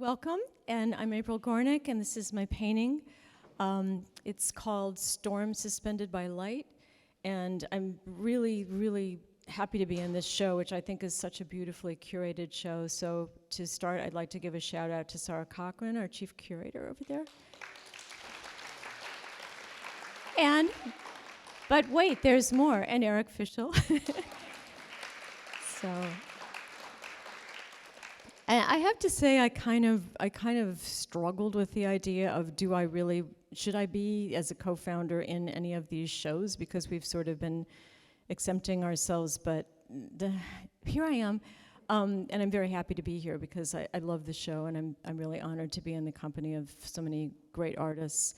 Welcome, and I'm April Gornik, and this is my painting. It's called Storm Suspended by Light, and I'm really, really happy to be in this show, which I think is such a beautifully curated show. So to start, I'd like to give a shout out to Sarah Cochran, our chief curator over there. But wait, there's more, and Eric Fischel. So. And I have to say, I kind of struggled with the idea of should I be as a co-founder in any of these shows, because we've sort of been exempting ourselves, but here I am, and I'm very happy to be here because I love the show, and I'm really honored to be in the company of so many great artists.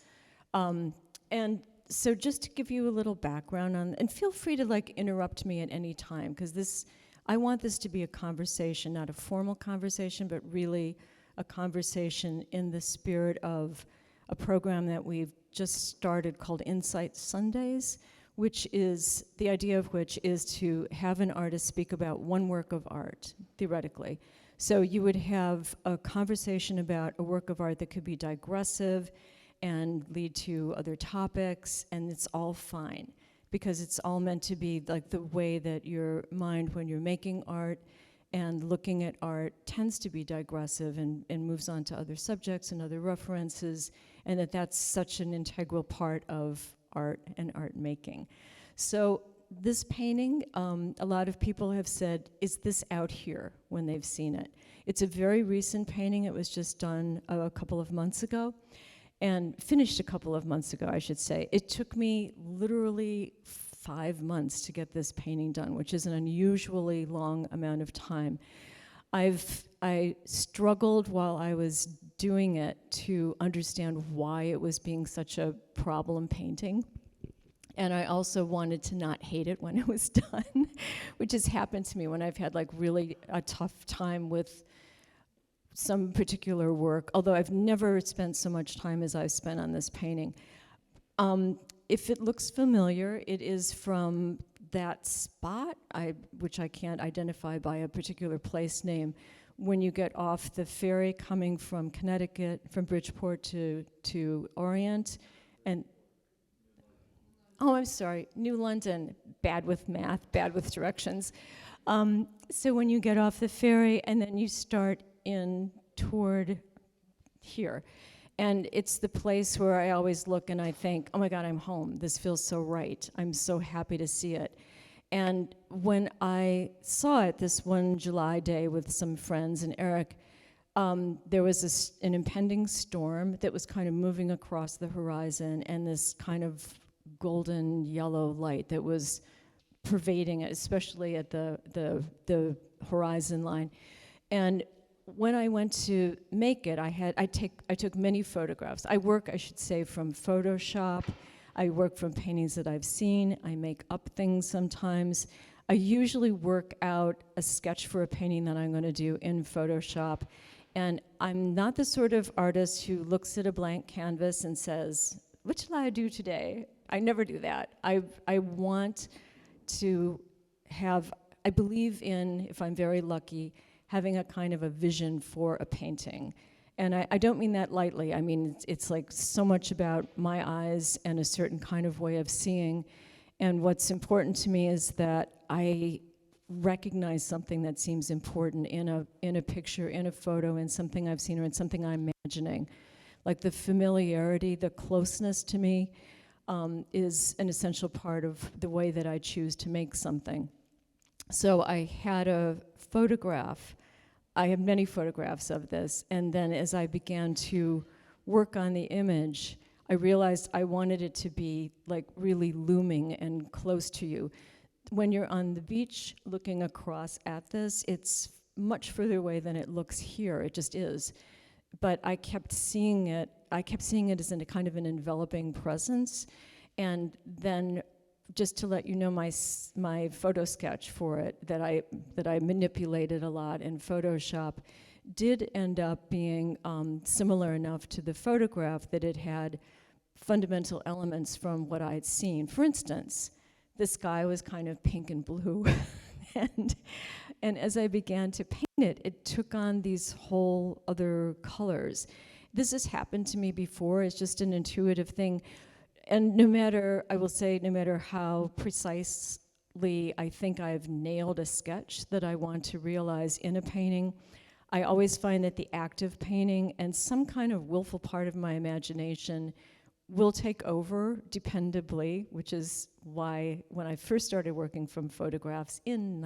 And so just to give you a little background on, and feel free to interrupt me at any time, because I want this to be a conversation, not a formal conversation, but really a conversation in the spirit of a program that we've just started called Insight Sundays, which is, the idea of which is to have an artist speak about one work of art, theoretically. So you would have a conversation about a work of art that could be digressive and lead to other topics, and it's all fine, because it's all meant to be like the way that your mind, when you're making art and looking at art, tends to be digressive and moves on to other subjects and other references, and that's such an integral part of art and art making. So this painting, a lot of people have said, is this out here when they've seen it? It's a very recent painting. It was just done a couple of months ago. And finished a couple of months ago, I should say. It took me literally 5 months to get this painting done, which is an unusually long amount of time. I struggled while I was doing it to understand why it was being such a problem painting. And I also wanted to not hate it when it was done, which has happened to me when I've had really a tough time with some particular work, although I've never spent so much time as I've spent on this painting. If it looks familiar, it is from that spot, which I can't identify by a particular place name, when you get off the ferry coming from Connecticut, from Bridgeport to Orient, and I'm sorry, New London, bad with math, bad with directions. So when you get off the ferry and then you start in toward here. And it's the place where I always look and I think, oh my God, I'm home. This feels so right. I'm so happy to see it. And when I saw it this one July day with some friends and Eric, there was an impending storm that was kind of moving across the horizon, and this kind of golden yellow light that was pervading it, especially at the horizon line. And when I went to make it, I took many photographs. I work, I should say, from Photoshop. I work from paintings that I've seen. I make up things sometimes. I usually work out a sketch for a painting that I'm going to do in Photoshop. And I'm not the sort of artist who looks at a blank canvas and says, what shall I do today? I never do that. I want to have, I believe in, if I'm very lucky, having a kind of a vision for a painting. And I don't mean that lightly. I mean, it's like so much about my eyes and a certain kind of way of seeing. And what's important to me is that I recognize something that seems important in a picture, in a photo, in something I've seen, or in something I'm imagining. Like the familiarity, the closeness to me is an essential part of the way that I choose to make something. So I had a photograph. I have many photographs of this, and then as I began to work on the image, I realized I wanted it to be really looming and close to you. When you're on the beach looking across at this, it's much further away than it looks here. It just is. But I kept seeing it as in a kind of an enveloping presence, and then just to let you know, my photo sketch for it that I manipulated a lot in Photoshop did end up being similar enough to the photograph that it had fundamental elements from what I had seen. For instance, the sky was kind of pink and blue, and And as I began to paint it, it took on these whole other colors. This has happened to me before. It's just an intuitive thing. And no matter, I will say, no matter how precisely I think I've nailed a sketch that I want to realize in a painting, I always find that the act of painting and some kind of willful part of my imagination will take over dependably, which is why when I first started working from photographs in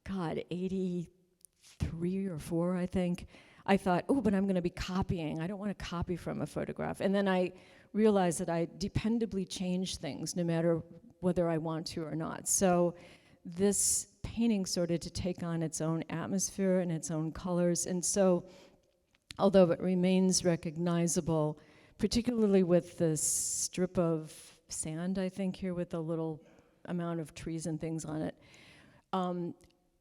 83 or 4, I think, I thought, oh, but I'm going to be copying. I don't want to copy from a photograph. And then I realized that I dependably change things no matter whether I want to or not. So this painting started to take on its own atmosphere and its own colors. And so, although it remains recognizable, particularly with the strip of sand, I think, here with a little amount of trees and things on it,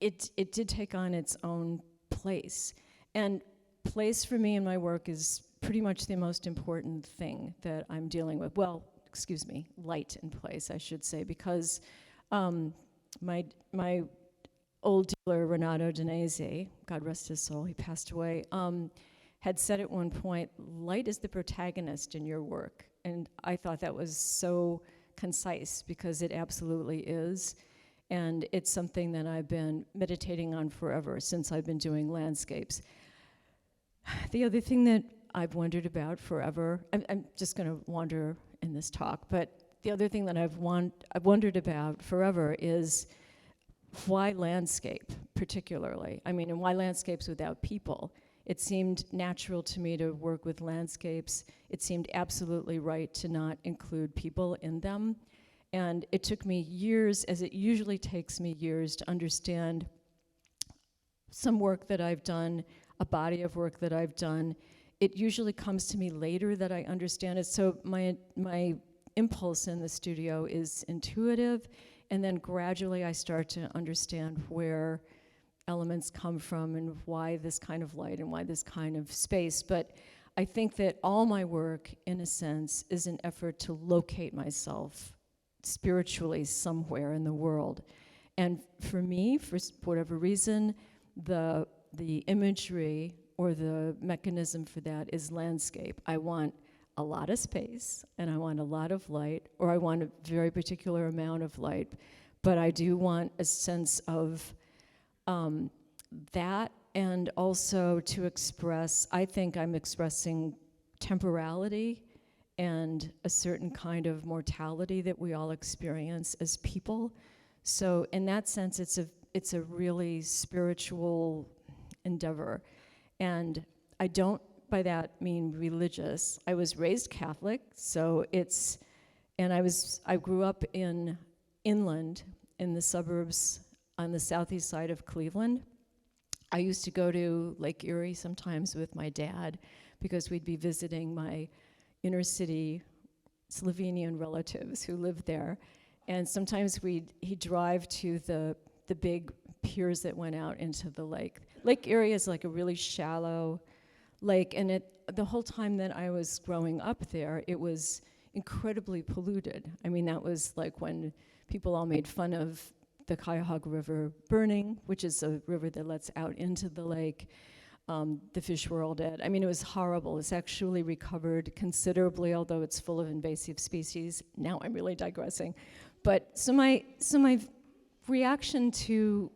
it did take on its own place. And place for me in my work is pretty much the most important thing that I'm dealing with. Well, excuse me, light and place, I should say, because my old dealer, Renato Danese, God rest his soul, he passed away, had said at one point, light is the protagonist in your work. And I thought that was so concise, because it absolutely is. And it's something that I've been meditating on forever, since I've been doing landscapes. The other thing that I've wondered about forever, I'm just going to wander in this talk, but the other thing that I've wondered about forever is why landscape, particularly? I mean, and why landscapes without people? It seemed natural to me to work with landscapes. It seemed absolutely right to not include people in them. And it took me years, as it usually takes me years, to understand some work that I've done, a body of work that I've done. It usually comes to me later that I understand it. So my impulse in the studio is intuitive, and then gradually I start to understand where elements come from and why this kind of light and why this kind of space. But I think that all my work, in a sense, is an effort to locate myself spiritually somewhere in the world. And for me, for whatever reason, the imagery or the mechanism for that is landscape. I want a lot of space, and I want a lot of light, or I want a very particular amount of light, but I do want a sense of that, and also to express, I think I'm expressing temporality and a certain kind of mortality that we all experience as people. So in that sense, it's a really spiritual endeavor. And I don't by that mean religious. I was raised Catholic, so I grew up inland in the suburbs on the southeast side of Cleveland. I used to go to Lake Erie sometimes with my dad because we'd be visiting my inner city Slovenian relatives who lived there. And sometimes he'd drive to the big piers that went out into the lake. Lake Erie is like a really shallow lake, and the whole time that I was growing up there, it was incredibly polluted. I mean, that was like when people all made fun of the Cuyahoga River burning, which is a river that lets out into the lake. The fish were all dead. I mean, it was horrible. It's actually recovered considerably, although it's full of invasive species. Now I'm really digressing. But so my reaction to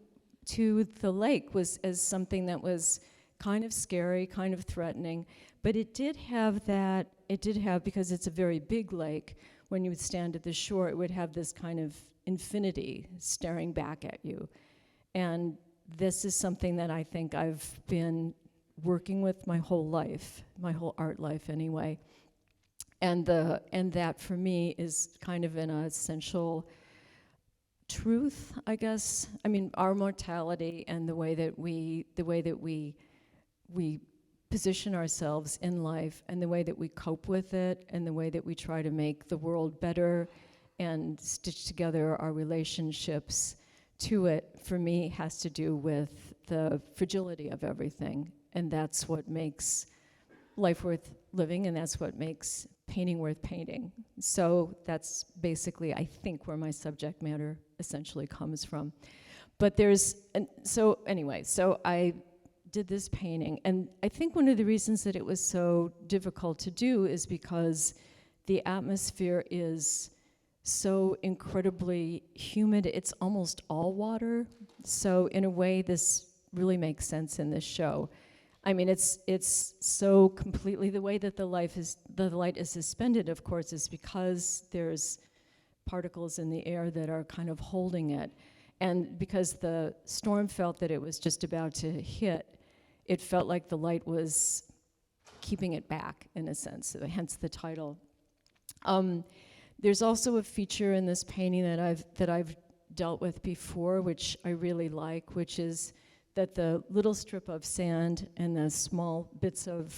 the lake was as something that was kind of scary, kind of threatening, but it did have, because it's a very big lake, when you would stand at the shore, it would have this kind of infinity staring back at you. And this is something that I think I've been working with my whole life, my whole art life anyway. And that for me is kind of an essential truth, I guess. I mean, our mortality and the way that we position ourselves in life, and the way that we cope with it, and the way that we try to make the world better and stitch together our relationships to it, for me, has to do with the fragility of everything. And that's what makes life worth living, and that's what makes painting worth painting. So that's basically, I think, where my subject matter essentially comes from. But so anyway, so I did this painting, and I think one of the reasons that it was so difficult to do is because the atmosphere is so incredibly humid. It's almost all water. So in a way, this really makes sense in this show. I mean, it's so completely the way that the light is suspended, of course, is because there's particles in the air that are kind of holding it. And because the storm felt that it was just about to hit, it felt like the light was keeping it back, in a sense, so hence the title. There's also a feature in this painting that I've dealt with before, which I really like, which is that the little strip of sand and the small bits of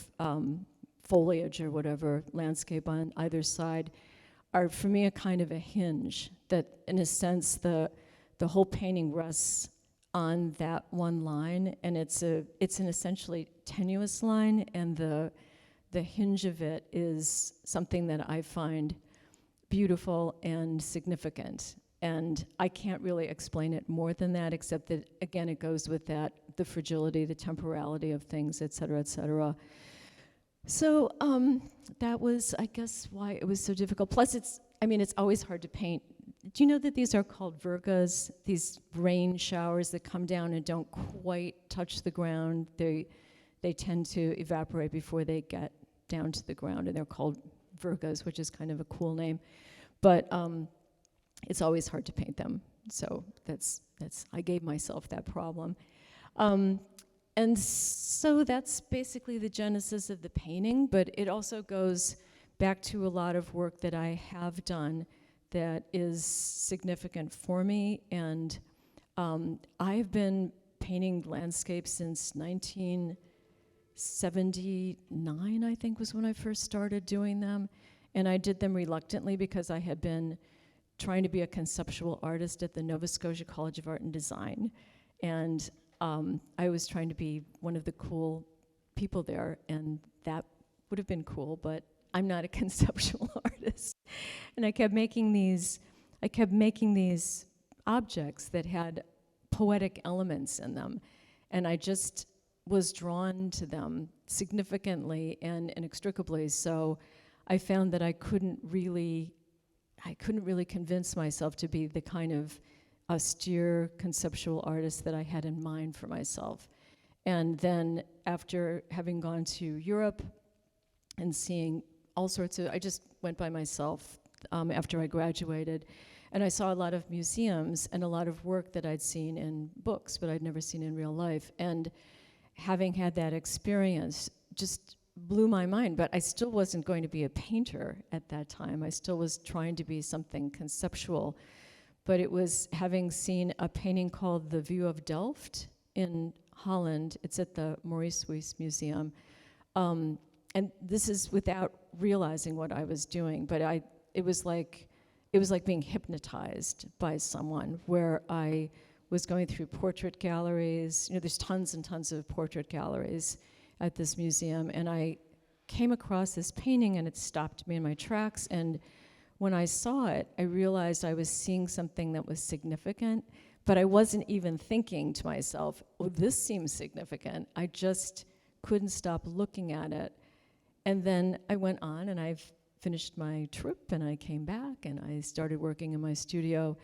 foliage or whatever, landscape on either side, are for me a kind of a hinge, that in a sense the whole painting rests on that one line, and it's an essentially tenuous line, and the hinge of it is something that I find beautiful and significant. And I can't really explain it more than that, except that, again, it goes with that, the fragility, the temporality of things, et cetera, et cetera. So that was, I guess, why it was so difficult. Plus, it's always hard to paint. Do you know that these are called virgas, these rain showers that come down and don't quite touch the ground? They tend to evaporate before they get down to the ground, and they're called virgas, which is kind of a cool name. But it's always hard to paint them. So that's I gave myself that problem. And so that's basically the genesis of the painting, but it also goes back to a lot of work that I have done that is significant for me. And I've been painting landscapes since 1979, I think, was when I first started doing them. And I did them reluctantly because I had been trying to be a conceptual artist at the Nova Scotia College of Art and Design. And I was trying to be one of the cool people there, and that would have been cool, but I'm not a conceptual artist. And I kept making these objects that had poetic elements in them, and I just was drawn to them significantly and inextricably. So I found that I couldn't really convince myself to be the kind of austere conceptual artist that I had in mind for myself. And then after having gone to Europe and seeing all sorts of, I just went by myself after I graduated, and I saw a lot of museums and a lot of work that I'd seen in books, but I'd never seen in real life. And having had that experience just blew my mind, but I still wasn't going to be a painter at that time. I still was trying to be something conceptual. But it was having seen a painting called The View of Delft in Holland. It's at the Maurice Wyss Museum. And this is without realizing what I was doing, but it was like being hypnotized by someone, where I was going through portrait galleries. You know, there's tons and tons of portrait galleries at this museum, and I came across this painting, and it stopped me in my tracks. And when I saw it, I realized I was seeing something that was significant, but I wasn't even thinking to myself, oh, this seems significant. I just couldn't stop looking at it. And then I went on, and I've finished my trip, and I came back, and I started working in my studio,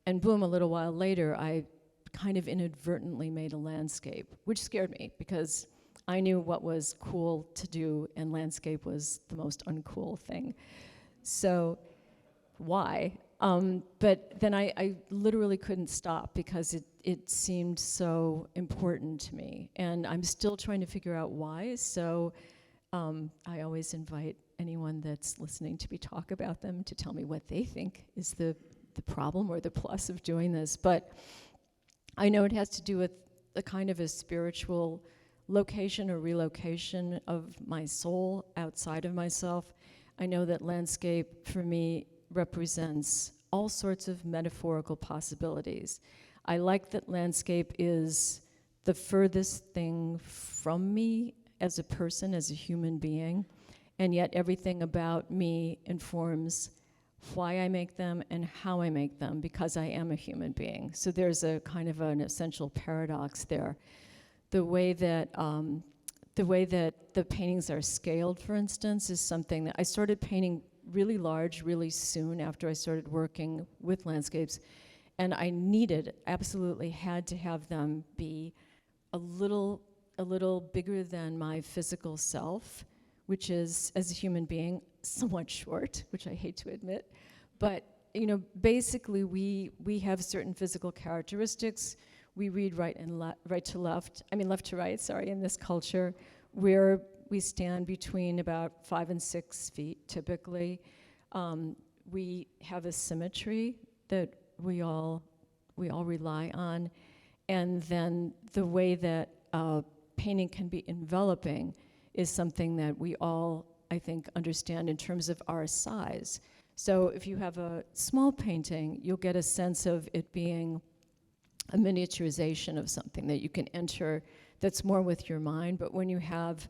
and boom, a little while later, I kind of inadvertently made a landscape, which scared me, because I knew what was cool to do, and landscape was the most uncool thing. So why? But then I literally couldn't stop, because it seemed so important to me. And I'm still trying to figure out why, so I always invite anyone that's listening to me talk about them to tell me what they think is the problem or the plus of doing this. But I know it has to do with a kind of a spiritual location or relocation of my soul outside of myself. I know that landscape for me represents all sorts of metaphorical possibilities. I like that landscape is the furthest thing from me as a person, as a human being, and yet everything about me informs why I make them and how I make them, because I am a human being. So there's a kind of an essential paradox there. The way that the paintings are scaled, for instance, is something that I started painting really large, really soon after I started working with landscapes, and I absolutely had to have them be a little bigger than my physical self, which is, as a human being, somewhat short, which I hate to admit. But basically we have certain physical characteristics. We read right to left, left to right, sorry, in this culture, where we stand between about 5 and 6 feet, typically. We have a symmetry that we all rely on. And then the way that painting can be enveloping is something that we all, I think, understand in terms of our size. So if you have a small painting, you'll get a sense of it being a miniaturization of something that you can enter that's more with your mind. But when you have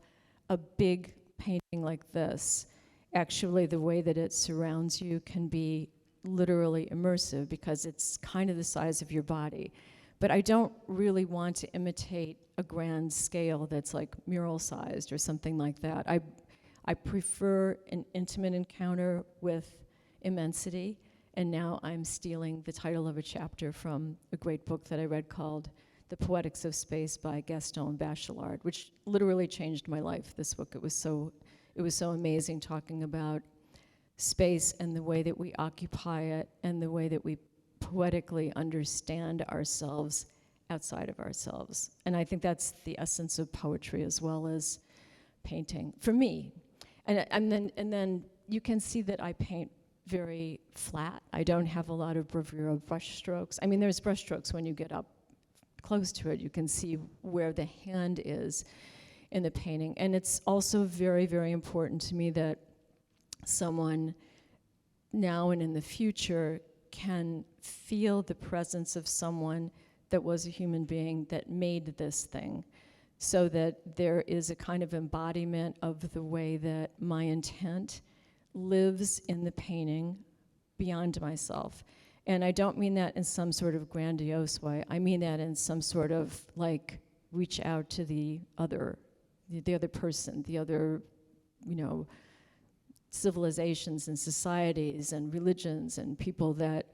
a big painting like this, actually the way that it surrounds you can be literally immersive, because it's kind of the size of your body. But I don't really want to imitate a grand scale that's like mural sized or something like that. I prefer an intimate encounter with immensity. And now I'm stealing the title of a chapter from a great book that I read called The Poetics of Space by Gaston Bachelard, which literally changed my life, this book. It was so amazing, talking about space and the way that we occupy it and the way that we poetically understand ourselves outside of ourselves. And I think that's the essence of poetry as well as painting, for me. And then you can see that I paint very flat. I don't have a lot of bravura brush strokes. There's brush strokes when you get up close to it. You can see where the hand is in the painting. And it's also very, very important to me that someone now and in the future can feel the presence of someone that was a human being that made this thing, so that there is a kind of embodiment of the way that my intent lives in the painting beyond myself. And I don't mean that in some sort of grandiose way. I mean that in some sort of like reach out to the other person, the other, civilizations and societies and religions and people that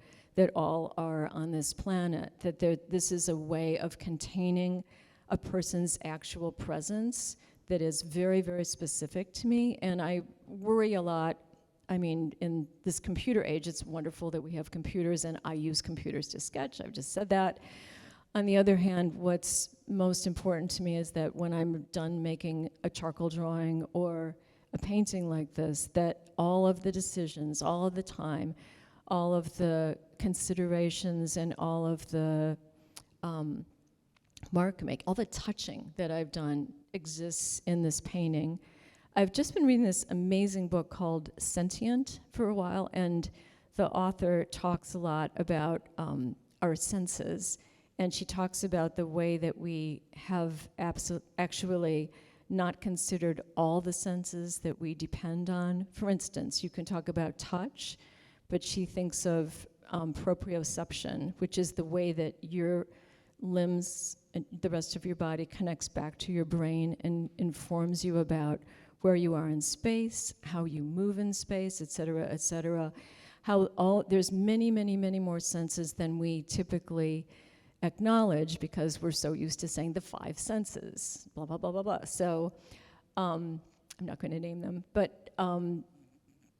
all are on this planet, that this is a way of containing a person's actual presence that is very, very specific to me. And I worry a lot. In this computer age, it's wonderful that we have computers, and I use computers to sketch. I've just said that. On the other hand, what's most important to me is that when I'm done making a charcoal drawing or a painting like this, that all of the decisions, all of the time, all of the considerations, and all of the mark make, all the touching that I've done exists in this painting. I've just been reading this amazing book called Sentient for a while, and the author talks a lot about our senses, and she talks about the way that we have actually not considered all the senses that we depend on. For instance, you can talk about touch, but she thinks of proprioception, which is the way that your limbs and the rest of your body connects back to your brain and informs you about where you are in space, how you move in space, et cetera, there's many, many, many more senses than we typically acknowledge, because we're so used to saying the 5 senses, blah, blah, blah, blah, blah. So I'm not going to name them, but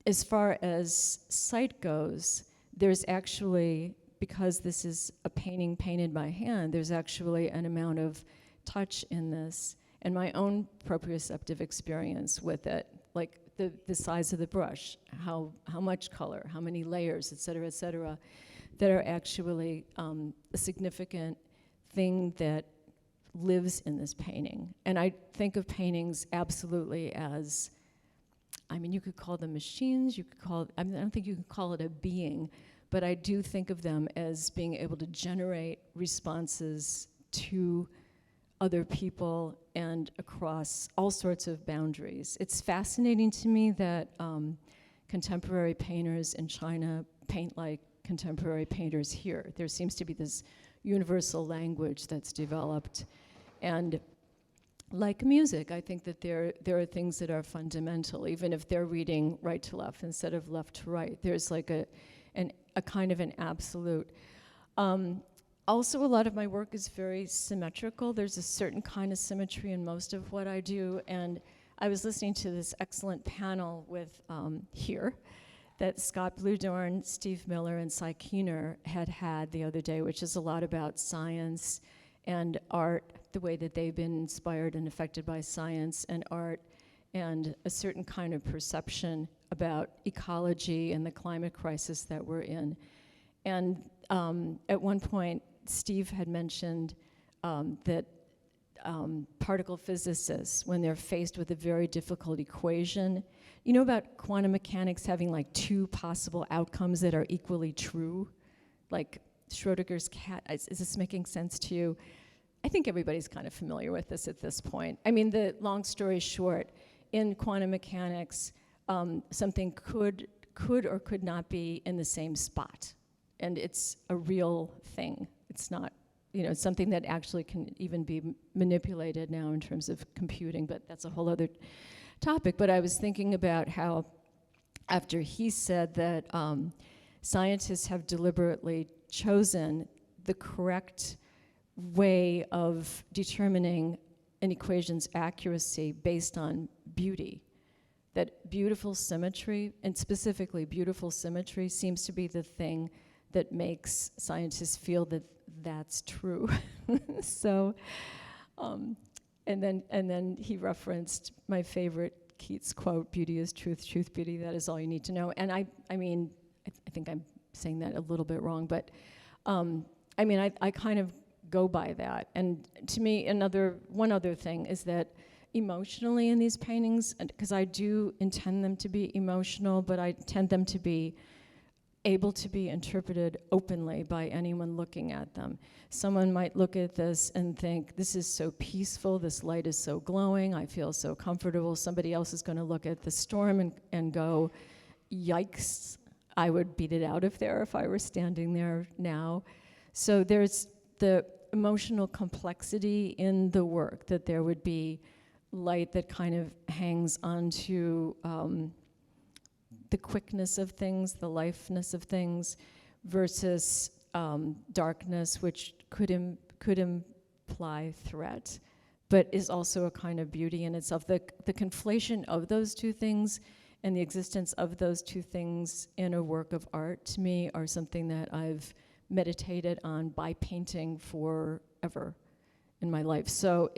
as far as sight goes, there's actually, because this is a painting painted by hand, there's actually an amount of touch in this, and my own proprioceptive experience with it, like the size of the brush, how much color, how many layers, et cetera, that are actually a significant thing that lives in this painting. And I think of paintings absolutely as, you could call them machines, you could call, I don't think you can call it a being, but I do think of them as being able to generate responses to other people and across all sorts of boundaries. It's fascinating to me that contemporary painters in China paint like contemporary painters here. There seems to be this universal language that's developed. And like music, I think that there are things that are fundamental, even if they're reading right to left instead of left to right. There's like a kind of an absolute. Also, a lot of my work is very symmetrical. There's a certain kind of symmetry in most of what I do. And I was listening to this excellent panel with here that Scott Bludorn, Steve Miller, and Cy Keener had the other day, which is a lot about science and art, the way that they've been inspired and affected by science and art, and a certain kind of perception about ecology and the climate crisis that we're in. And at one point, Steve had mentioned that particle physicists, when they're faced with a very difficult equation, you know about quantum mechanics having like two possible outcomes that are equally true? Like Schrodinger's cat, is this making sense to you? I think everybody's kind of familiar with this at this point. I mean, the long story short, in quantum mechanics, something could or could not be in the same spot. And it's a real thing. It's not, it's something that actually can even be manipulated now in terms of computing, but that's a whole other topic. But I was thinking about how, after he said that scientists have deliberately chosen the correct way of determining an equation's accuracy based on beauty, that beautiful symmetry, and specifically beautiful symmetry, seems to be the thing that makes scientists feel that that's true. So, and then he referenced my favorite Keats quote, "Beauty is truth, truth, beauty, that is all you need to know." And I mean, I think I'm saying that a little bit wrong, but I mean, I kind of go by that. And to me, one other thing is that emotionally in these paintings, because I do intend them to be emotional, but I intend them to be able to be interpreted openly by anyone looking at them. Someone might look at this and think, this is so peaceful, this light is so glowing, I feel so comfortable. Somebody else is going to look at the storm and go, yikes, I would beat it out of there if I were standing there now. So there's the emotional complexity in the work, that there would be light that kind of hangs onto the quickness of things, the lifeness of things, versus darkness, which could imply threat, but is also a kind of beauty in itself. The conflation of those two things and the existence of those two things in a work of art, to me, are something that I've meditated on by painting forever in my life. So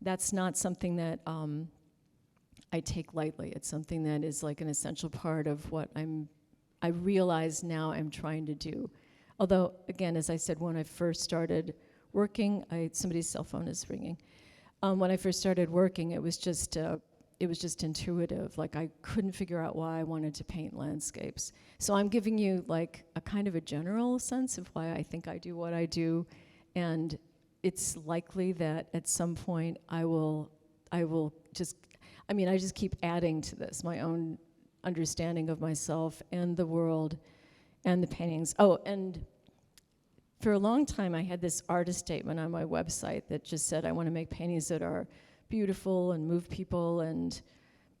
that's not something that I take lightly. It's something that is like an essential part of what I realize now I'm trying to do. Although, again, as I said, when I first started working, somebody's cell phone is ringing. When I first started working, it was just intuitive. Like, I couldn't figure out why I wanted to paint landscapes. So I'm giving you like a kind of a general sense of why I think I do what I do, and it's likely that at some point I will just, I just keep adding to this, my own understanding of myself and the world and the paintings. Oh, and for a long time I had this artist statement on my website that just said I want to make paintings that are beautiful and move people and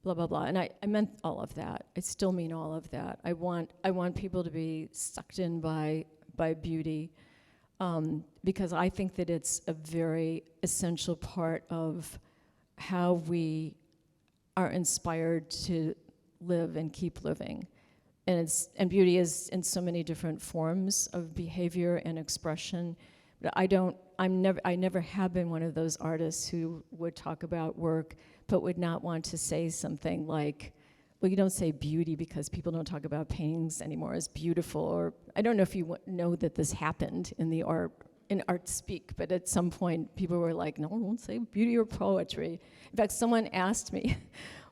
blah, blah, blah. And I meant all of that. I still mean all of that. I want people to be sucked in by beauty, because I think that it's a very essential part of how we are inspired to live and keep living. And beauty is in so many different forms of behavior and expression. But I never have been one of those artists who would talk about work but would not want to say something like, well, you don't say beauty because people don't talk about paintings anymore as beautiful. Or I don't know if you know that this happened in art speak, but at some point people were like, no, don't say beauty or poetry. In fact, someone asked me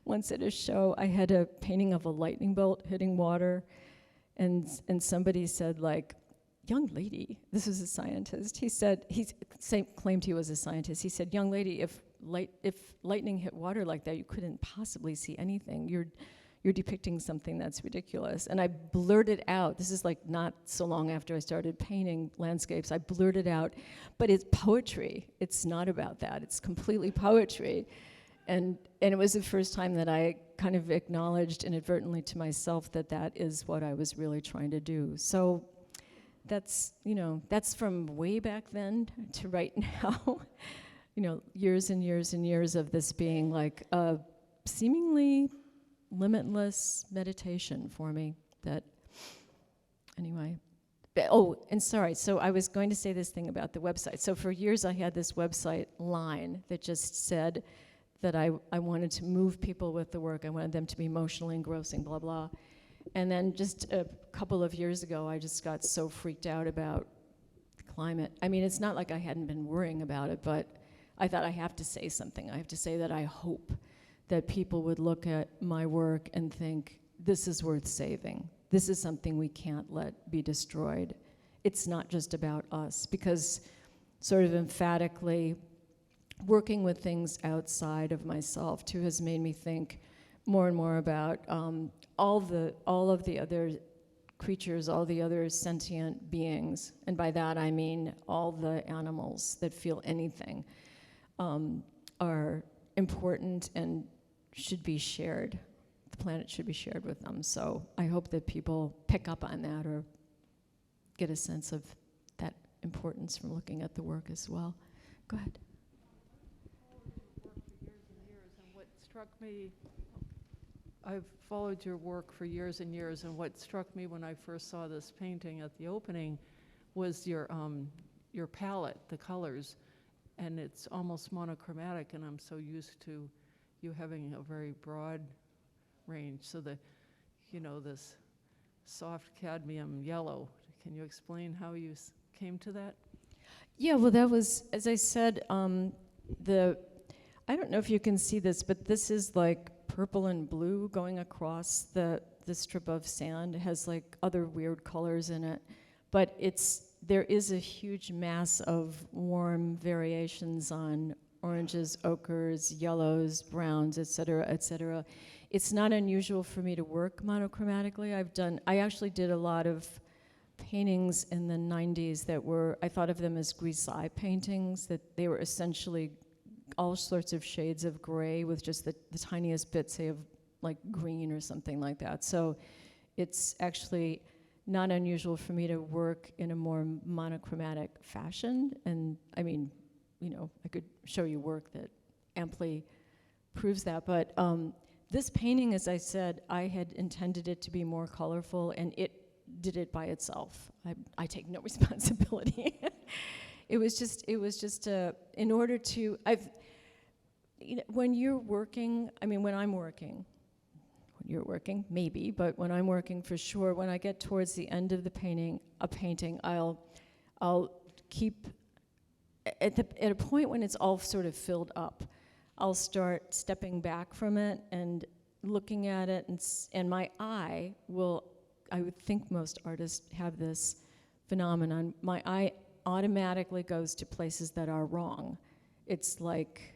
once at a show, I had a painting of a lightning bolt hitting water, and somebody said, like, young lady, this was a scientist, he said, claimed he was a scientist, he said, young lady, if lightning hit water like that, you couldn't possibly see anything. you're depicting something that's ridiculous. And I blurted out, this is like not so long after I started painting landscapes, I blurted out, but it's poetry. It's not about that. It's completely poetry. And it was the first time that I kind of acknowledged inadvertently to myself that that is what I was really trying to do. So that's, you know, that's from way back then to right now. You know, years and years and years of this being like a seemingly limitless meditation for me. That, anyway. Oh, and sorry, so I was going to say this thing about the website. So for years I had this website line that just said that I wanted to move people with the work. I wanted them to be emotionally engrossing, blah, blah. And then just a couple of years ago, I just got so freaked out about climate. I mean, it's not like I hadn't been worrying about it, but I thought I have to say something. I have to say that I hope that people would look at my work and think, this is worth saving. This is something we can't let be destroyed. It's not just about us, because sort of emphatically working with things outside of myself too has made me think more and more about all of the other creatures, all the other sentient beings, and by that I mean all the animals that feel anything, are important and should be shared. The planet should be shared with them. So I hope that people pick up on that or get a sense of that importance from looking at the work as well. Go ahead. I've followed your work for years and years, and what struck me when I first saw this painting at the opening was your palette, the colors, and it's almost monochromatic, and I'm so used to you having a very broad range. So this soft cadmium yellow, can you explain how you came to that? Yeah, well, that was, as I said, I don't know if you can see this, but this is like purple and blue going across the strip of sand. It has like other weird colors in it, but there is a huge mass of warm variations on oranges, ochres, yellows, browns, et cetera, et cetera. It's not unusual for me to work monochromatically. I actually did a lot of paintings in the 90s that I thought of them as grisaille paintings, that they were essentially all sorts of shades of gray with just the tiniest bit, say, of like green or something like that. So it's actually not unusual for me to work in a more monochromatic fashion. And I mean, I could show you work that amply proves that. But this painting, as I said, I had intended it to be more colorful, and it did it by itself. I take no responsibility. It was just in order to, when you're working, when I'm working, when you're working, maybe, but when I'm working for sure, when I get towards the end of the painting, I'll keep, at a point when it's all sort of filled up, I'll start stepping back from it and looking at it, and my eye will, I would think most artists have this phenomenon, my eye automatically goes to places that are wrong. It's like,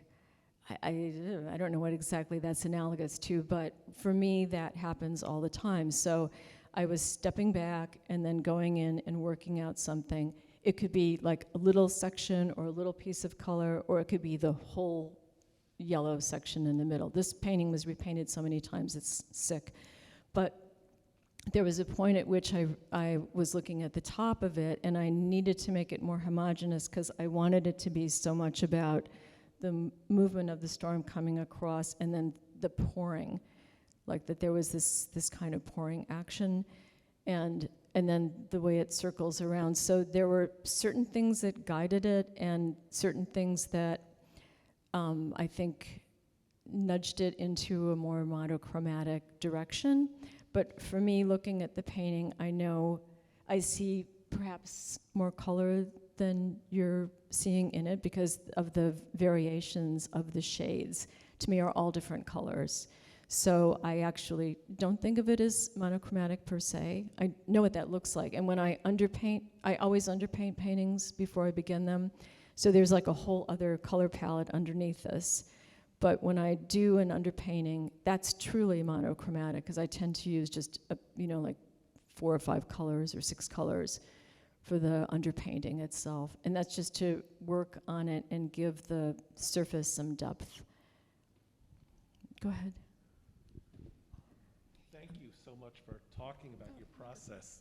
I don't know what exactly that's analogous to, but for me that happens all the time. So I was stepping back and then going in and working out something. It could be like a little section or a little piece of color, or it could be the whole yellow section in the middle. This painting was repainted so many times it's sick. But there was a point at which I was looking at the top of it, and I needed to make it more homogeneous because I wanted it to be so much about the movement of the storm coming across and then the pouring, like that there was this kind of pouring action, and then the way it circles around. So there were certain things that guided it and certain things that I think nudged it into a more monochromatic direction. But for me, looking at the painting, I see perhaps more color than you're seeing in it because of the variations of the shades. To me, are all different colors. So I actually don't think of it as monochromatic per se. I know what that looks like. And when I underpaint, I always underpaint paintings before I begin them. So there's like a whole other color palette underneath this. But when I do an underpainting, that's truly monochromatic, because I tend to use just, like 4 or 5 colors or 6 colors for the underpainting itself. And that's just to work on it and give the surface some depth. Go ahead. Thank you so much for talking about your process.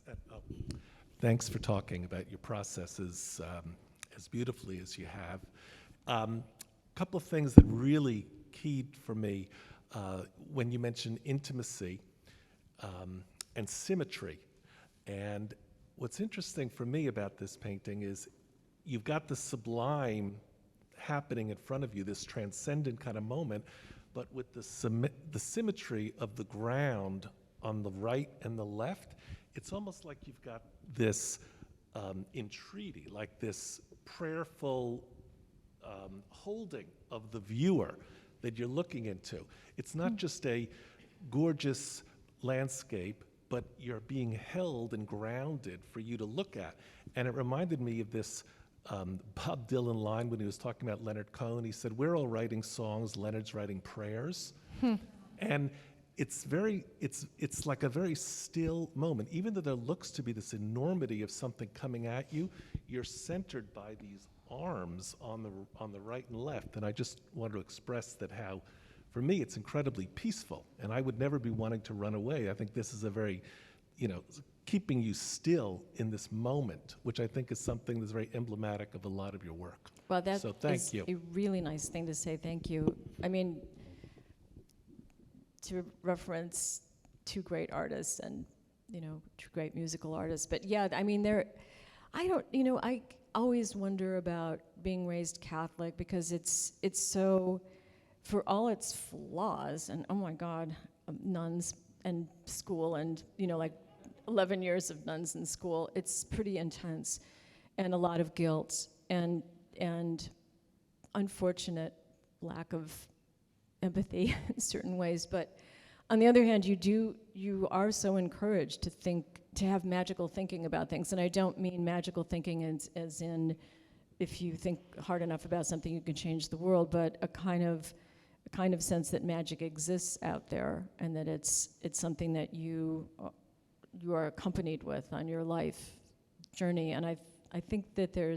Thanks for talking about your processes as beautifully as you have. Couple of things that really keyed for me when you mentioned intimacy and symmetry. And what's interesting for me about this painting is you've got the sublime happening in front of you, this transcendent kind of moment, but with the symmetry of the ground on the right and the left, it's almost like you've got this entreaty, like this prayerful holding of the viewer that you're looking into. It's not just a gorgeous landscape, but you're being held and grounded for you to look at. And it reminded me of this Bob Dylan line when he was talking about Leonard Cohen. He said, "We're all writing songs, Leonard's writing prayers." And it's like a very still moment. Even though there looks to be this enormity of something coming at you, you're centered by these arms on the right and left. And I just want to express that how, for me, it's incredibly peaceful. And I would never be wanting to run away. I think this is a very, keeping you still in this moment, which I think is something that's very emblematic of a lot of your work. Well, that so thank is you. a really nice thing to say. Thank you. I mean, to reference 2 great artists and, 2 great musical artists. But yeah, I mean, I always wonder about being raised Catholic, because it's so, for all its flaws, and oh my God, nuns and school and, 11 years of nuns in school, it's pretty intense, and a lot of guilt and unfortunate lack of empathy in certain ways. But on the other hand, you are so encouraged to have magical thinking about things. And I don't mean magical thinking as in, if you think hard enough about something, you can change the world, but a kind of sense that magic exists out there, and that it's something that you are accompanied with on your life journey. And I think that there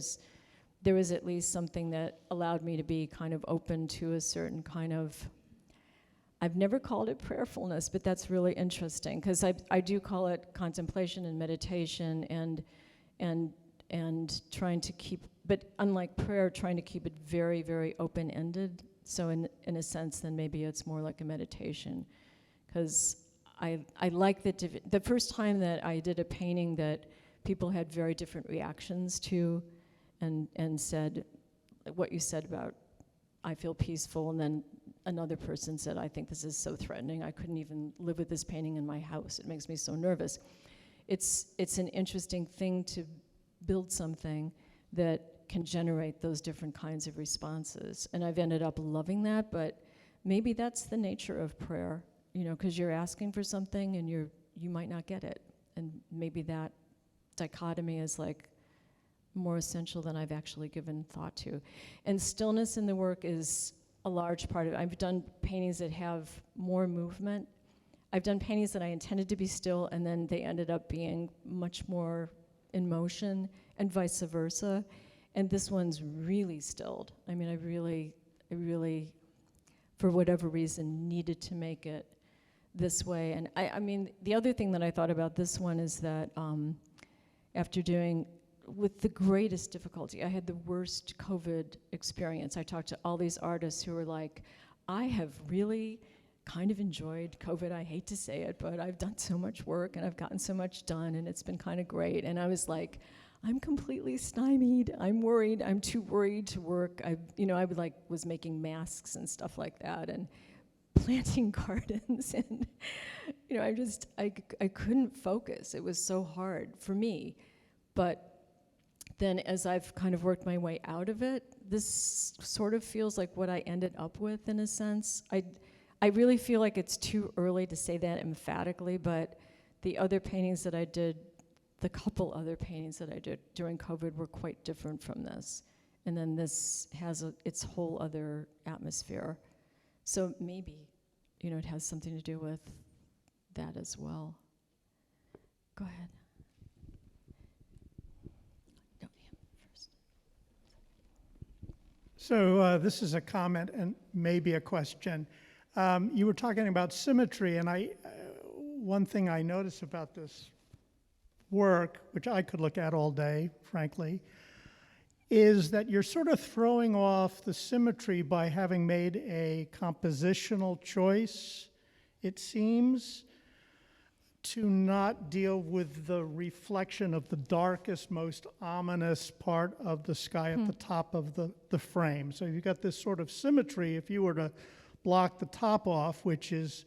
was at least something that allowed me to be kind of open to a certain kind of, I've never called it prayerfulness, but that's really interesting, because I do call it contemplation and meditation and trying to keep, but unlike prayer, trying to keep it very, very open-ended. So in a sense, then maybe it's more like a meditation, because I like that the first time that I did a painting that people had very different reactions to, and said what you said about, I feel peaceful, and then another person said, I think this is so threatening, I couldn't even live with this painting in my house, it makes me so nervous. It's an interesting thing to build something that can generate those different kinds of responses. And I've ended up loving that, but maybe that's the nature of prayer, because you're asking for something and you might not get it. And maybe that dichotomy is like more essential than I've actually given thought to. And stillness in the work is a large part of it. I've done paintings that have more movement. I've done paintings that I intended to be still, and then they ended up being much more in motion, and vice versa. And this one's really stilled. I mean, I really, for whatever reason, needed to make it this way. And I mean, the other thing that I thought about this one is that after doing, with the greatest difficulty, I had the worst COVID experience. I talked to all these artists who were like, I have really kind of enjoyed COVID. I hate to say it, but I've done so much work and I've gotten so much done, and it's been kind of great. And I was like, I'm completely stymied. I'm worried. I'm too worried to work. I was making masks and stuff like that, and planting gardens, and I couldn't focus. It was so hard for me. But then as I've kind of worked my way out of it, this sort of feels like what I ended up with, in a sense. I really feel like it's too early to say that emphatically, but the other paintings that I did, the couple other paintings that I did during COVID were quite different from this. And then this has its whole other atmosphere. So maybe, it has something to do with that as well. Go ahead. No, him first. So this is a comment and maybe a question. You were talking about symmetry, and one thing I notice about this work, which I could look at all day, frankly, is that you're sort of throwing off the symmetry by having made a compositional choice, it seems, to not deal with the reflection of the darkest, most ominous part of the sky at the top of the frame. So you've got this sort of symmetry. If you were to block the top off, which is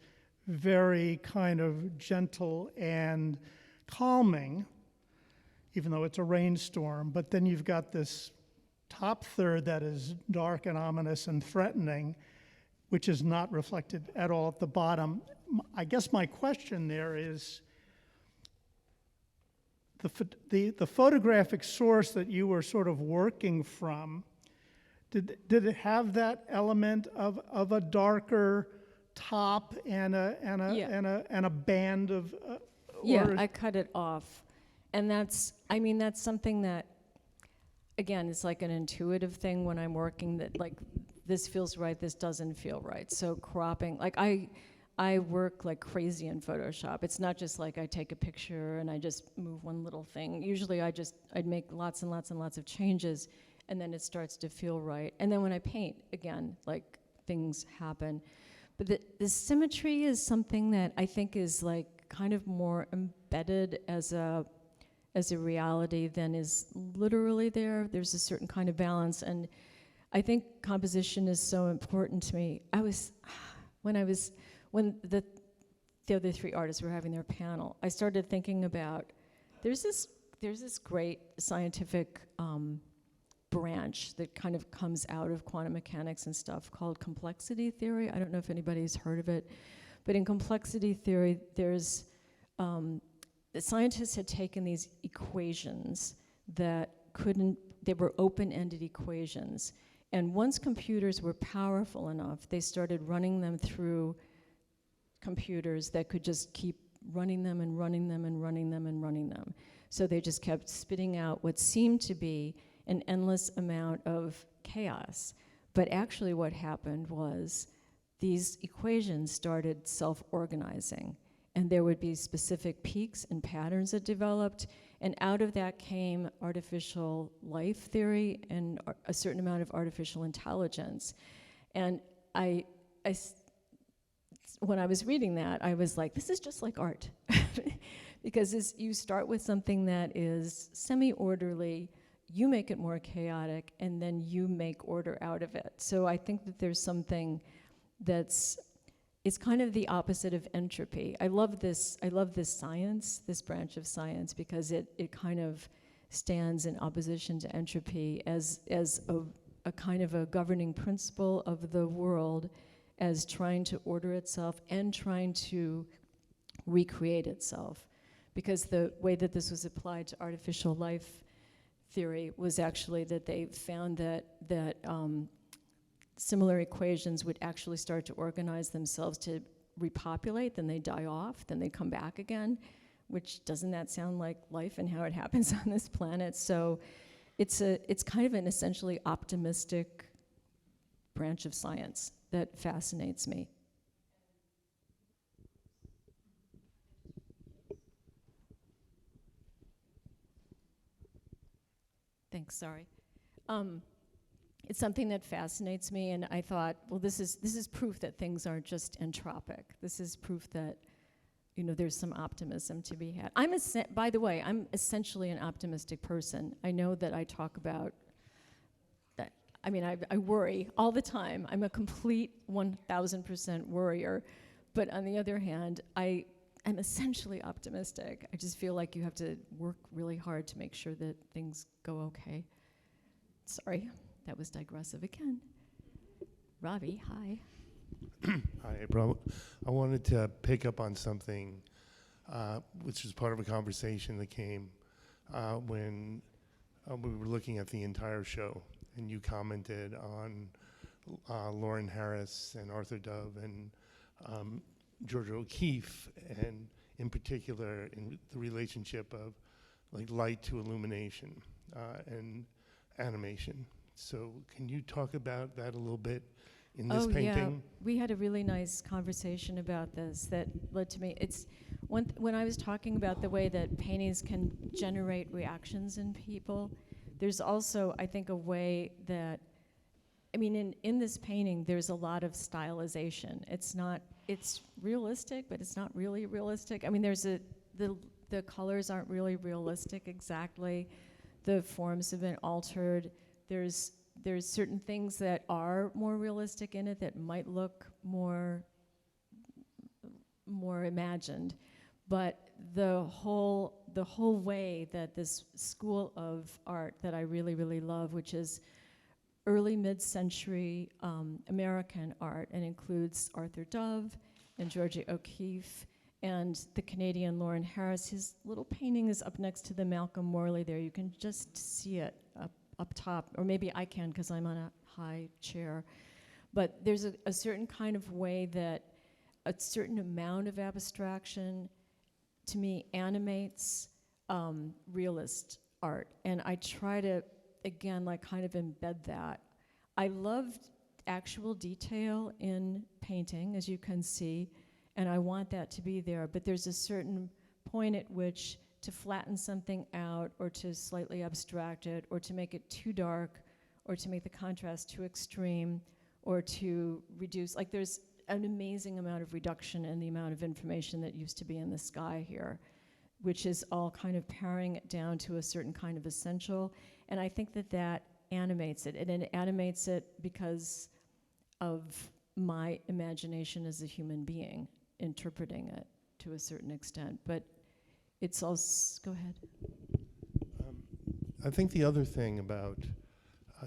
very kind of gentle and calming, even though it's a rainstorm, but then you've got this top third that is dark and ominous and threatening, which is not reflected at all at the bottom. I guess my question there is, the photographic source that you were sort of working from, did it have that element of a darker top and a band of? Yeah, I cut it off, and that's something that, again, it's like an intuitive thing when I'm working, that like this feels right, this doesn't feel right. So cropping, like I work like crazy in Photoshop. It's not just like I take a picture and I just move one little thing. Usually I'd make lots and lots and lots of changes, and then it starts to feel right. And then when I paint, again, like things happen. But the symmetry is something that I think is like kind of more embedded as a reality than is literally there. There's a certain kind of balance, and I think composition is so important to me. When the other three artists were having their panel, I started thinking about, there's this great scientific branch that kind of comes out of quantum mechanics and stuff called complexity theory. I don't know if anybody's heard of it, but in complexity theory, there's the scientists had taken these equations that they were open-ended equations, and once computers were powerful enough, they started running them through computers that could just keep running them and running them and running them and running them. So they just kept spitting out what seemed to be an endless amount of chaos. But actually what happened was these equations started self-organizing, and there would be specific peaks and patterns that developed, and out of that came artificial life theory and a certain amount of artificial intelligence. And when I was reading that, I was like, this is just like art. Because you start with something that is semi-orderly, you make it more chaotic, and then you make order out of it. So I think that there's something it's kind of the opposite of entropy. I love this science, this branch of science, because it kind of stands in opposition to entropy as a kind of a governing principle of the world, as trying to order itself and trying to recreate itself. Because the way that this was applied to artificial life theory was actually that they found that similar equations would actually start to organize themselves to repopulate, then they die off, then they come back again, which doesn't that sound like life and how it happens on this planet? So it's kind of an essentially optimistic branch of science that fascinates me. Thanks, sorry. It's something that fascinates me, and I thought, well, this is proof that things aren't just entropic. This is proof that, there's some optimism to be had. By the way, I'm essentially an optimistic person. I know that I talk about that. I mean, I worry all the time. I'm a complete 1,000% worrier, but on the other hand, I am essentially optimistic. I just feel like you have to work really hard to make sure that things go okay. Sorry. That was digressive again. Robbie, hi. Hi, April. I wanted to pick up on something which is part of a conversation that came when we were looking at the entire show, and you commented on Lauren Harris and Arthur Dove and Georgia O'Keeffe, and in particular in the relationship of like light to illumination and animation. So can you talk about that a little bit in this painting? Yeah, we had a really nice conversation about this that led to me. It's when I was talking about the way that paintings can generate reactions in people, there's also, I think, a way that, I mean, in this painting, there's a lot of stylization. It's realistic, but it's not really realistic. I mean, the colors aren't really realistic exactly. The forms have been altered. There's certain things that are more realistic in it that might look more imagined, but the whole way that this school of art that I really, really love, which is early mid-century American art, and includes Arthur Dove and Georgia O'Keeffe and the Canadian Lauren Harris. His little painting is up next to the Malcolm Morley there. You can just see it up top, or maybe I can because I'm on a high chair. But there's a certain kind of way that a certain amount of abstraction, to me, animates realist art. And I try to, again, like kind of embed that. I loved actual detail in painting, as you can see, and I want that to be there. But there's a certain point at which to flatten something out, or to slightly abstract it, or to make it too dark, or to make the contrast too extreme, or to reduce, like there's an amazing amount of reduction in the amount of information that used to be in the sky here, which is all kind of paring it down to a certain kind of essential. And I think that animates it, and it animates it because of my imagination as a human being interpreting it to a certain extent. But it's also, go ahead. I think the other thing about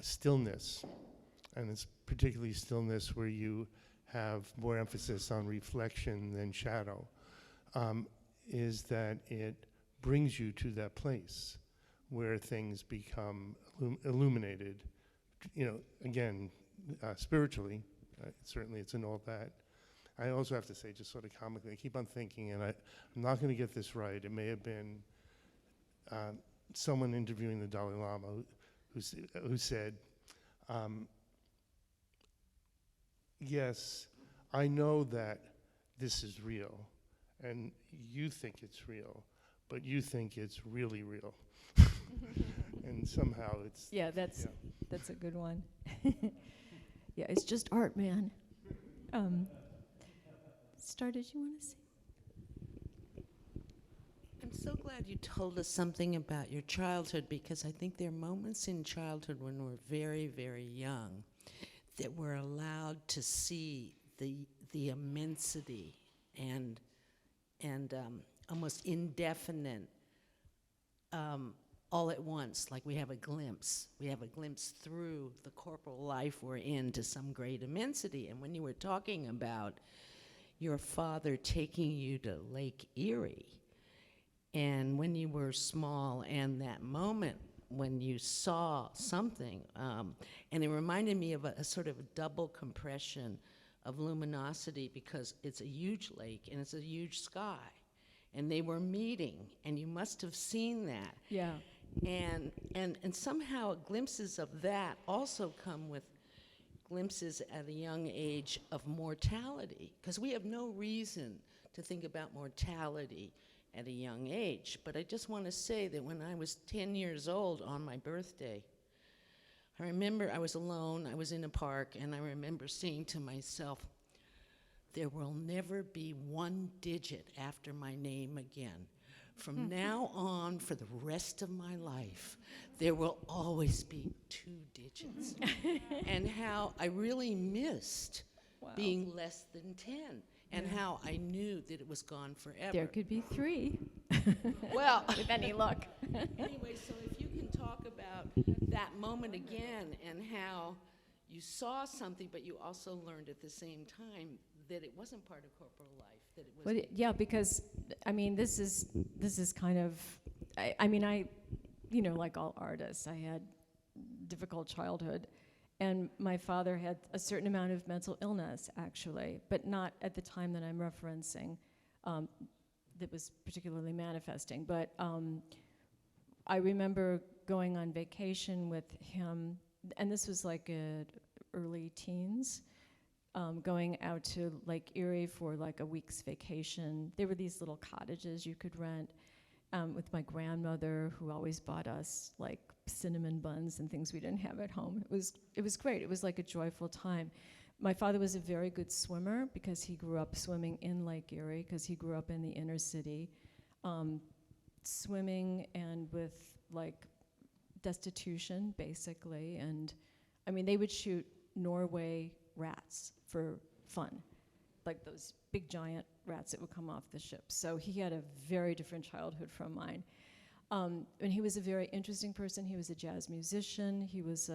stillness, and it's particularly stillness where you have more emphasis on reflection than shadow, is that it brings you to that place where things become illuminated, again, spiritually. Certainly it's in all that. I also have to say, just sort of comically, I keep on thinking, and I'm not going to get this right, it may have been someone interviewing the Dalai Lama who said, yes, I know that this is real, and you think it's real, but you think it's really real. And somehow it's... Yeah, that's a good one. Yeah, it's just art, man. Star, did you want to say? I'm so glad you told us something about your childhood, because I think there are moments in childhood when we're very, very young that we're allowed to see the immensity and almost indefinite all at once, like we have a glimpse. We have a glimpse through the corporal life we're in to some great immensity. And when you were talking about your father taking you to Lake Erie, and when you were small, and that moment when you saw something, and it reminded me of a sort of a double compression of luminosity, because it's a huge lake and it's a huge sky, and they were meeting, and you must have seen that. Yeah. And somehow glimpses of that also come with glimpses at a young age of mortality, because we have no reason to think about mortality at a young age. But I just want to say that when I was 10 years old on my birthday, I remember I was alone, I was in a park, and I remember saying to myself, there will never be one digit after my name again. From now on, for the rest of my life, there will always be 2 digits. And how I really missed being less than 10, and how I knew that it was gone forever. There could be 3. Well, with any luck. Anyway, so if you can talk about that moment again, and how you saw something, but you also learned at the same time that it wasn't part of corporal life, that it was... Yeah, because, I mean, this is kind of, I mean, like all artists, I had difficult childhood, And my father had a certain amount of mental illness, actually, but not at the time that I'm referencing that was particularly manifesting. But I remember going on vacation with him, and this was like early teens, going out to Lake Erie for like a week's vacation. There were these little cottages you could rent with my grandmother, who always bought us like cinnamon buns and things we didn't have at home. It was great. It was like a joyful time. My father was a very good swimmer because he grew up swimming in Lake Erie, because he grew up in the inner city, swimming and with like destitution, basically. And I mean, they would shoot Norway rats for fun, like those big giant rats that would come off the ship. So he had a very different childhood from mine. And he was a very interesting person. He was a jazz musician. He was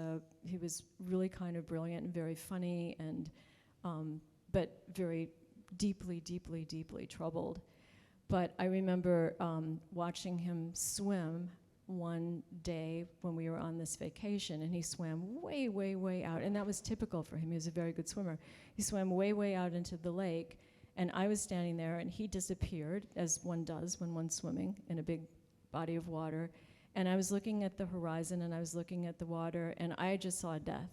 really kind of brilliant and very funny, and but very deeply, deeply, deeply troubled. But I remember watching him swim one day when we were on this vacation, and he swam way, way, way out, and that was typical for him. He was a very good swimmer. He swam way, way out into the lake, and I was standing there, and he disappeared, as one does when one's swimming in a big body of water. And I was looking at the horizon, and I was looking at the water, and I just saw death.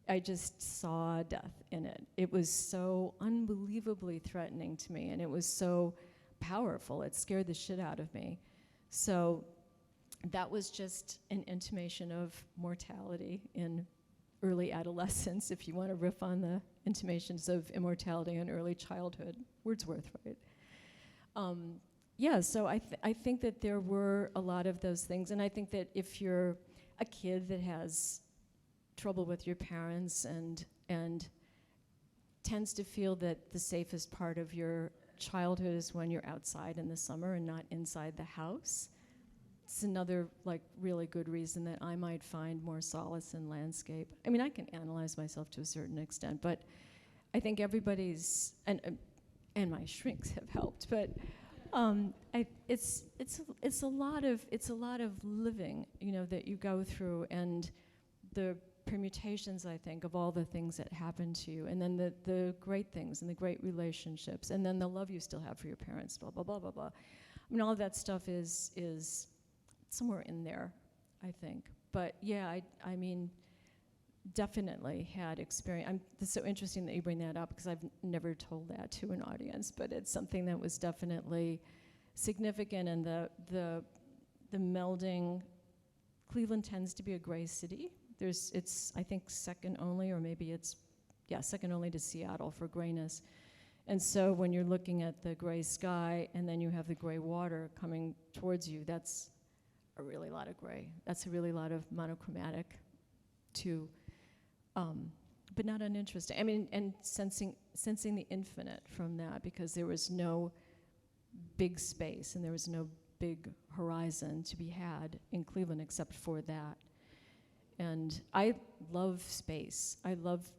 I just saw death in it. It was so unbelievably threatening to me, and it was so powerful. It scared the shit out of me. So that was just an intimation of mortality in early adolescence, if you want to riff on the intimations of immortality in early childhood. Wordsworth, right? Yeah, so I think that there were a lot of those things, and I think that if you're a kid that has trouble with your parents and tends to feel that the safest part of your childhood is when you're outside in the summer and not inside the house, it's another like really good reason that I might find more solace in landscape. I mean, I can analyze myself to a certain extent, but I think everybody's, and my shrinks have helped, but it's a lot of living, you know, that you go through, and the permutations, I think, of all the things that happen to you, and then the great things and the great relationships, and then the love you still have for your parents, blah, blah, blah, blah, blah. I mean, all of that stuff is somewhere in there, I think. But yeah, I mean, definitely had experience. It's so interesting that you bring that up, because I've never told that to an audience, but it's something that was definitely significant, and the melding. Cleveland tends to be a gray city. It's I think second only, or maybe second only to Seattle for grayness. And so when you're looking at the gray sky and then you have the gray water coming towards you, that's a really lot of gray. That's a really lot of monochromatic too. But not uninteresting. I mean, and sensing the infinite from that, because there was no big space and there was no big horizon to be had in Cleveland except for that. And I love space. I love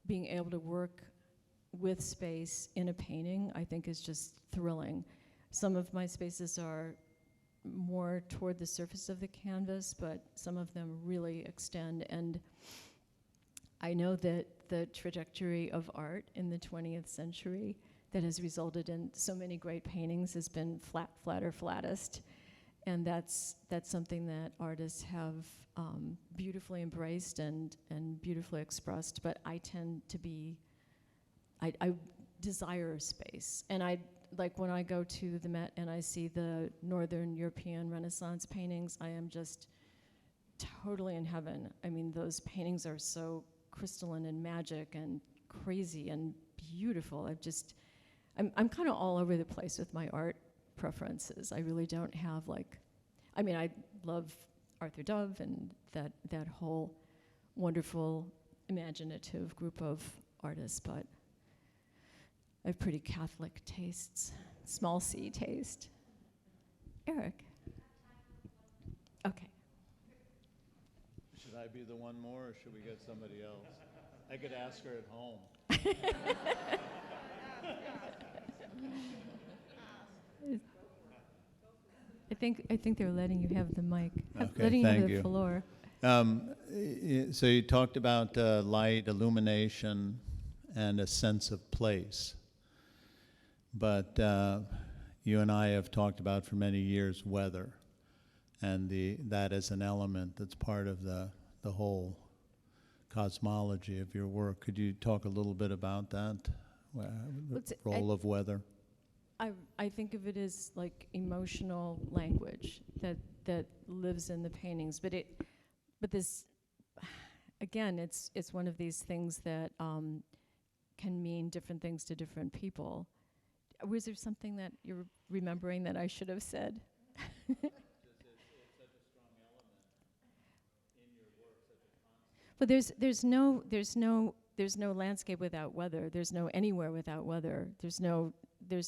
being able to work with space in a painting. I think is just thrilling. Some of my spaces are more toward the surface of the canvas, but some of them really extend. And I know that the trajectory of art in the 20th century that has resulted in so many great paintings has been flat, flatter, flattest. And that's something that artists have beautifully embraced and beautifully expressed. But I tend to be, I desire space. And I, like when I go to the Met and I see the Northern European Renaissance paintings, I am just totally in heaven. I mean, those paintings are so crystalline and magic and crazy and beautiful. I'm kind of all over the place with my art preferences. I really don't have I love Arthur Dove and that whole wonderful imaginative group of artists, but I have pretty Catholic tastes, small c taste. Eric. Okay. Should I be the one more, or should we get somebody else? I could ask her at home. I think they're letting you have the mic. Okay, Letting you thank have the you. floor. So you talked about light, illumination, and a sense of place. But you and I have talked about for many years weather, and that is an element that's part of the whole cosmology of your work. Could you talk a little bit about that, the role of weather? I think of it as like emotional language that lives in the paintings, but this, again, it's one of these things that can mean different things to different people. Was there something that you're remembering that I should have said? But there's no landscape without weather. There's no anywhere without weather. There's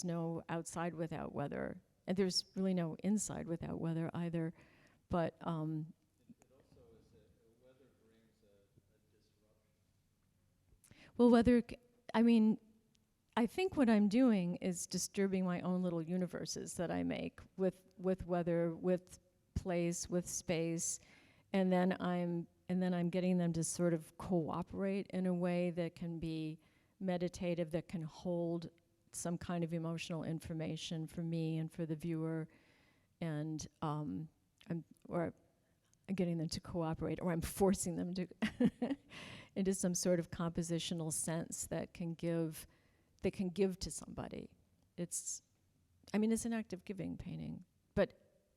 no outside without weather, and there's really no inside without weather either. But well, weather. I think what I'm doing is disturbing my own little universes that I make with weather, with place, with space, and then I'm getting them to sort of cooperate in a way that can be meditative, that can hold some kind of emotional information for me and for the viewer, and I'm getting them to cooperate, or I'm forcing them to into some sort of compositional sense that can give to somebody. It's an act of giving, painting, but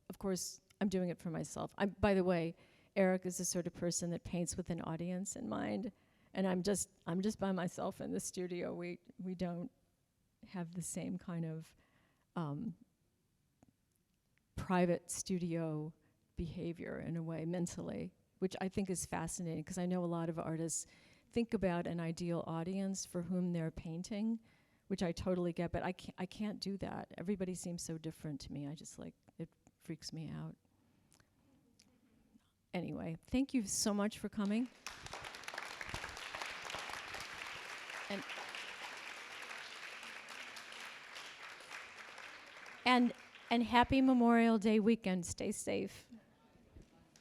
of course I'm doing it for myself. By the way, Eric is the sort of person that paints with an audience in mind, and I'm just by myself in the studio. We don't have the same kind of private studio behavior in a way mentally, which I think is fascinating, because I know a lot of artists think about an ideal audience for whom they're painting, which I totally get, but I can't do that. Everybody seems so different to me. It freaks me out. Anyway, thank you so much for coming. And happy Memorial Day weekend. Stay safe.